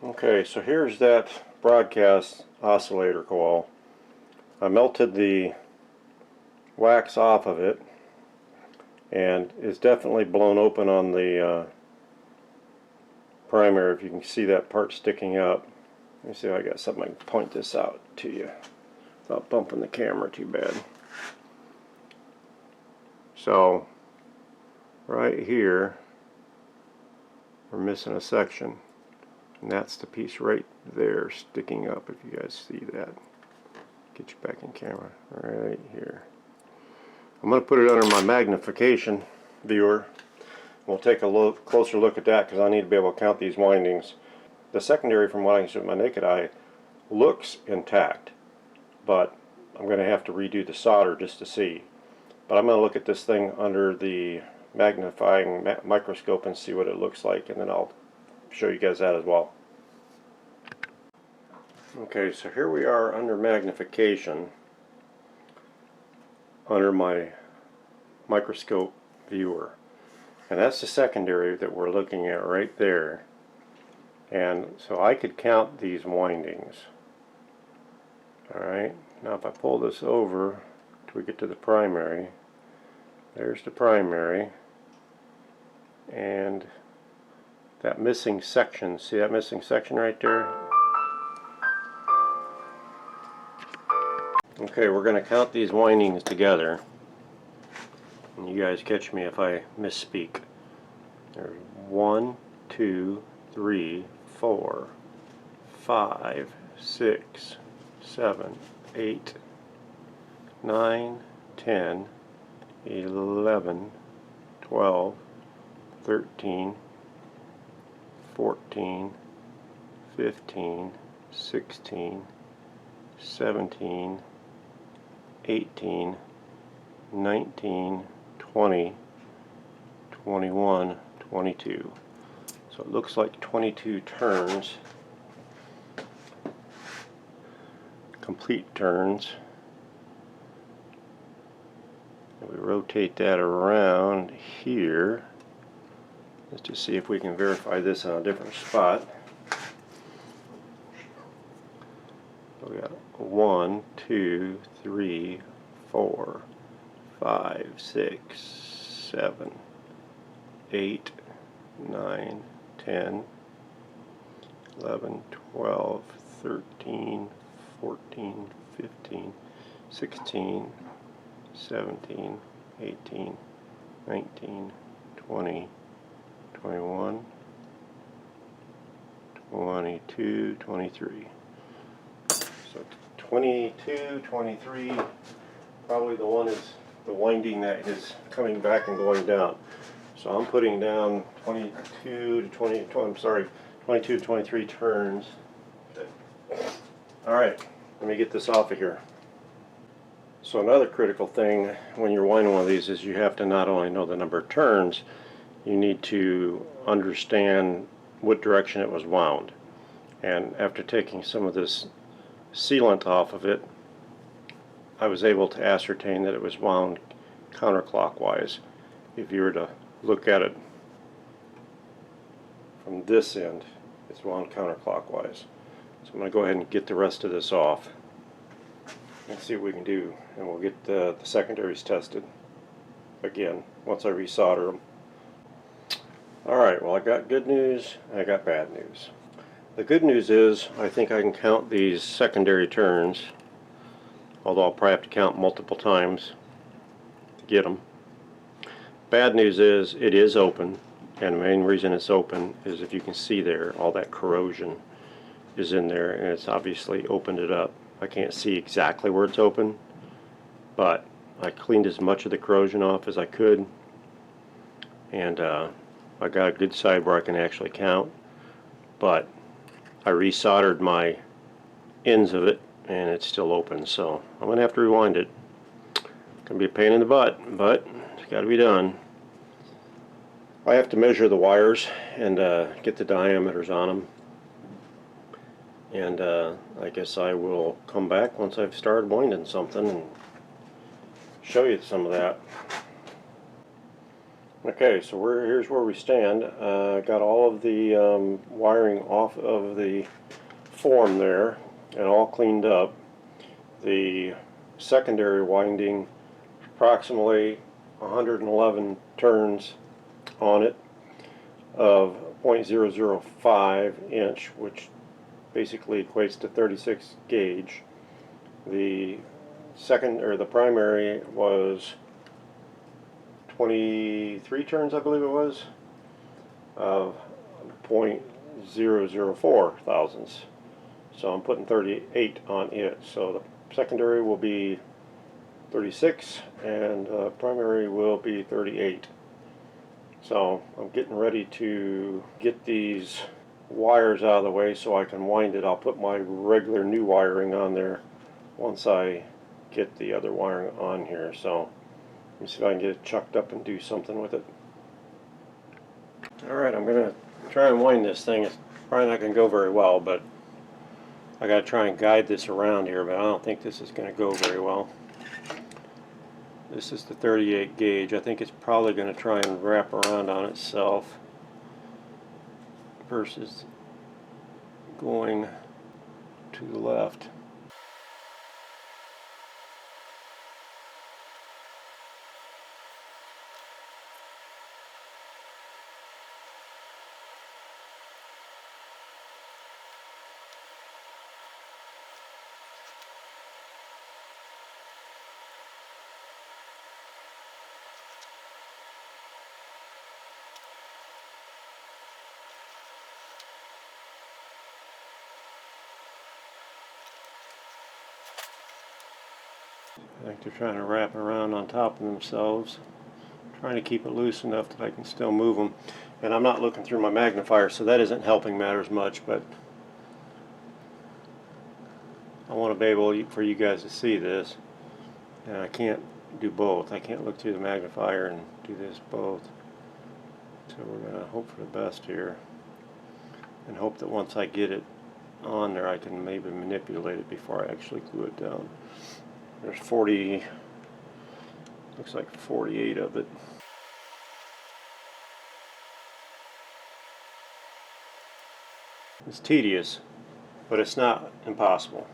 Okay, so here's that broadcast oscillator coil. I melted the wax off of it, and it's definitely blown open on the primary. If you can see that part sticking up. Let me see if I got something I can point this out to you without bumping the camera too bad. So right here we're missing a section, and that's the piece right there sticking up. If you guys see that, get you back in camera right here. I'm going to put it under my magnification viewer. We'll take a closer look at that because I need to be able to count these windings. The secondary, from what I can see with my naked eye, looks intact, but I'm going to have to redo the solder just to see. But I'm going to look at this thing under the magnifying microscope and see what it looks like, and then I'll show you guys that as well. Okay, so here we are under magnification under my microscope viewer, and that's the secondary that we're looking at right there. And so I could count these windings. Alright, now if I pull this over till we get to the primary, there's the primary, and that missing section, see that missing section right there? Okay, we're going to count these windings together, and you guys catch me if I misspeak. There's 1, 2, 3, 4, 5, 6, 7, 8, 9, 10, 11, 12, 13, 14, 15, 16, 17, 18, 19, 20, 21, 22. So it looks like 22 turns, complete turns. And we rotate that around here. Let's just see if we can verify this on a different spot. So we got 1, 2, 3, 4, 5, 6, 7, 8, 9, 10, 11, 12, 13, 14, 15, 16, 17, 18, 19, 20, 21, 22, 23. So 22, 23, probably the one is the winding that is coming back and going down. So I'm putting down 22 to 23 turns. Alright, let me get this off of here. So another critical thing when you're winding one of these is you have to not only know the number of turns, you need to understand what direction it was wound. And after taking some of this sealant off of it, I was able to ascertain that it was wound counterclockwise. If you were to look at it from this end, it's wound counterclockwise. So I'm going to go ahead and get the rest of this off. Let's see what we can do, and we'll get the secondaries tested again once I resolder them. Alright, well, I got good news, I got bad news. The good news is I think I can count these secondary turns, although I'll probably have to count multiple times to get them. Bad news is it is open, and the main reason it's open is, if you can see there, all that corrosion is in there, and it's obviously opened it up. I can't see exactly where it's open, but I cleaned as much of the corrosion off as I could, and I got a good side where I can actually count. But I resoldered my ends of it, and it's still open, so I'm going to have to rewind it. It's going to be a pain in the butt, but it's got to be done. I have to measure the wires and get the diameters on them, and I guess I will come back once I've started winding something and show you some of that. Okay, so here's where we stand. Got all of the wiring off of the form there and all cleaned up. The secondary winding, approximately 111 turns on it of 0.005 inch, which basically equates to 36 gauge. The primary was 23 turns, I believe it was, of 0.004 thousandths. So I'm putting 38 on it. So the secondary will be 36 and primary will be 38. So I'm getting ready to get these wires out of the way so I can wind it. I'll put my regular new wiring on there once I get the other wiring on here. So let me see if I can get it chucked up and do something with it. Alright, I'm going to try and wind this thing. It's probably not going to go very well, but I got to try and guide this around here, but I don't think this is going to go very well. This is the 38 gauge. I think it's probably going to try and wrap around on itself versus going to the left. I think they're trying to wrap around on top of themselves, trying to keep it loose enough that I can still move them. And I'm not looking through my magnifier, so that isn't helping matters much, but I want to be able for you guys to see this. And I can't do both. I can't look through the magnifier and do this both. So we're going to hope for the best here and hope that once I get it on there I can maybe manipulate it before I actually glue it down. There's 40, looks like 48 of it. It's tedious, but it's not impossible.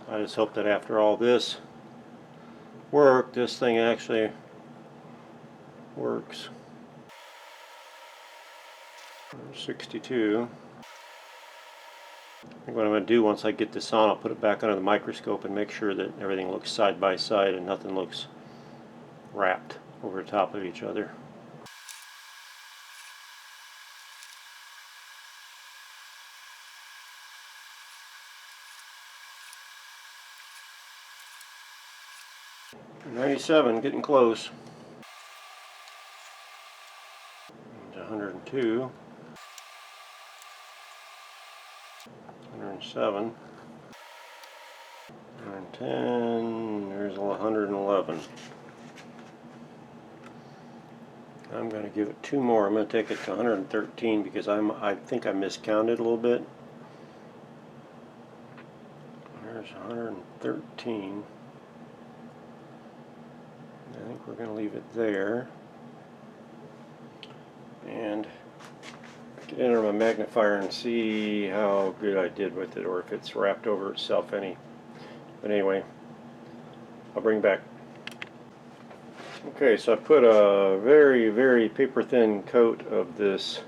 I just hope that after all this work, this thing actually works. 62. I think what I'm going to do once I get this on, I'll put it back under the microscope and make sure that everything looks side by side and nothing looks wrapped over the top of each other. $97, getting close. 102. 107, 110, there's 111. I'm going to give it two more. I'm going to take it to 113 because I think I miscounted a little bit. There's 113. I think we're going to leave it there. And get enter my magnifier and see how good I did with it, or if it's wrapped over itself any. But anyway, I'll bring back. Okay, so I put a very, very paper thin coat of this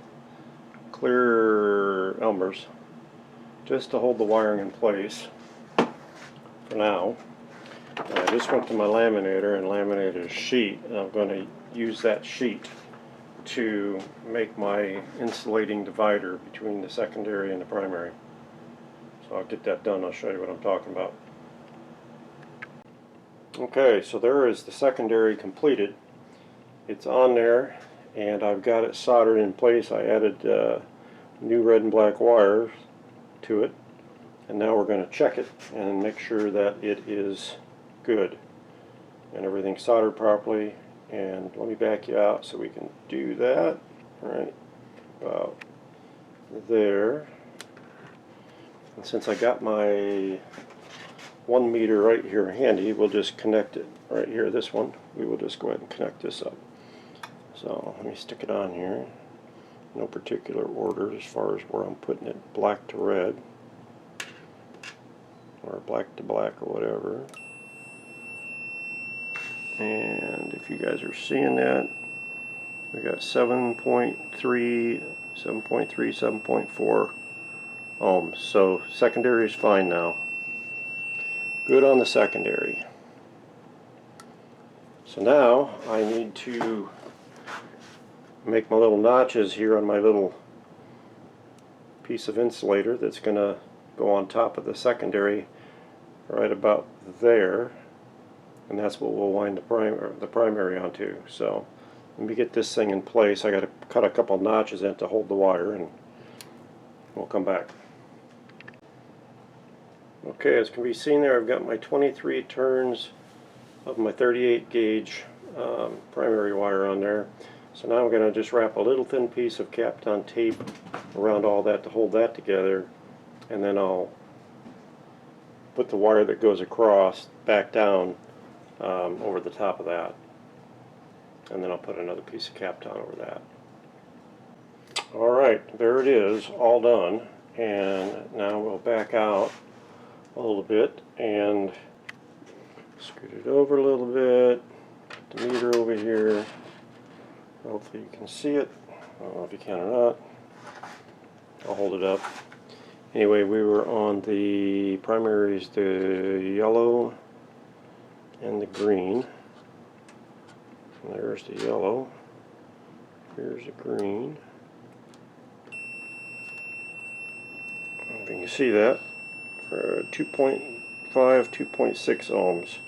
clear Elmer's just to hold the wiring in place for now. I just went to my laminator and laminated a sheet, and I'm going to use that sheet to make my insulating divider between the secondary and the primary. So I'll get that done. I'll show you what I'm talking about. Okay, so there is the secondary completed. It's on there and I've got it soldered in place. I added new red and black wires to it, and now we're going to check it and make sure that it is good and everything's soldered properly And let me back you out so we can do that. Right about there. And since I got my 1 meter right here handy, we'll just connect it right here, this one. We will just go ahead and connect this up. So let me stick it on here. No particular order as far as where I'm putting it, black to red, or black to black, or whatever. And if you guys are seeing that, we got 7.3, 7.4 ohms. So secondary is fine now. Good on the secondary. So now I need to make my little notches here on my little piece of insulator that's going to go on top of the secondary right about there, and that's what we'll wind the primary onto. So let me get this thing in place. I got to cut a couple notches in to hold the wire, and we'll come back. Okay, as can be seen there, I've got my 23 turns of my 38 gauge primary wire on there. So now I'm going to just wrap a little thin piece of Kapton tape around all that to hold that together, and then I'll put the wire that goes across back down over the top of that, and then I'll put another piece of Kapton over that. Alright, there it is, all done, and now we'll back out a little bit and scoot it over a little bit, put the meter over here. Hopefully you can see it. I don't know if you can or not. I'll hold it up. Anyway, we were on the primaries, the yellow and the green. And there's the yellow. Here's the green. If you can see that. 2.5, 2.6 ohms.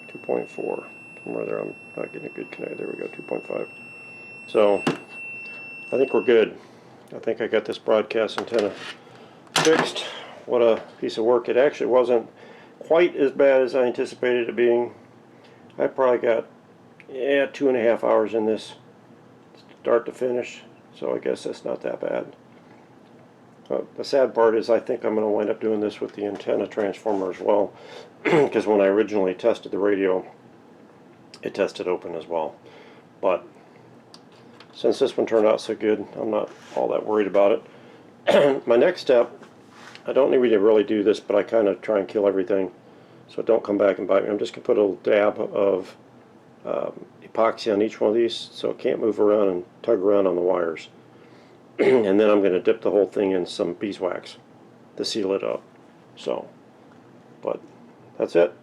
2.4. Somewhere there, I'm not getting a good connect. There we go, 2.5. So I think we're good. I think I got this broadcast antenna fixed. What a piece of work. It actually wasn't quite as bad as I anticipated it being. I probably got 2.5 hours in this start to finish, so I guess that's not that bad. The sad part is I think I'm going to wind up doing this with the antenna transformer as well, because when I originally tested the radio, it tested open as well. But since this one turned out so good, I'm not all that worried about it. My next step, I don't need to really do this, but I kind of try and kill everything so it don't come back and bite me. I'm just going to put a little dab of epoxy on each one of these so it can't move around and tug around on the wires. And then I'm going to dip the whole thing in some beeswax to seal it up. So, but that's it.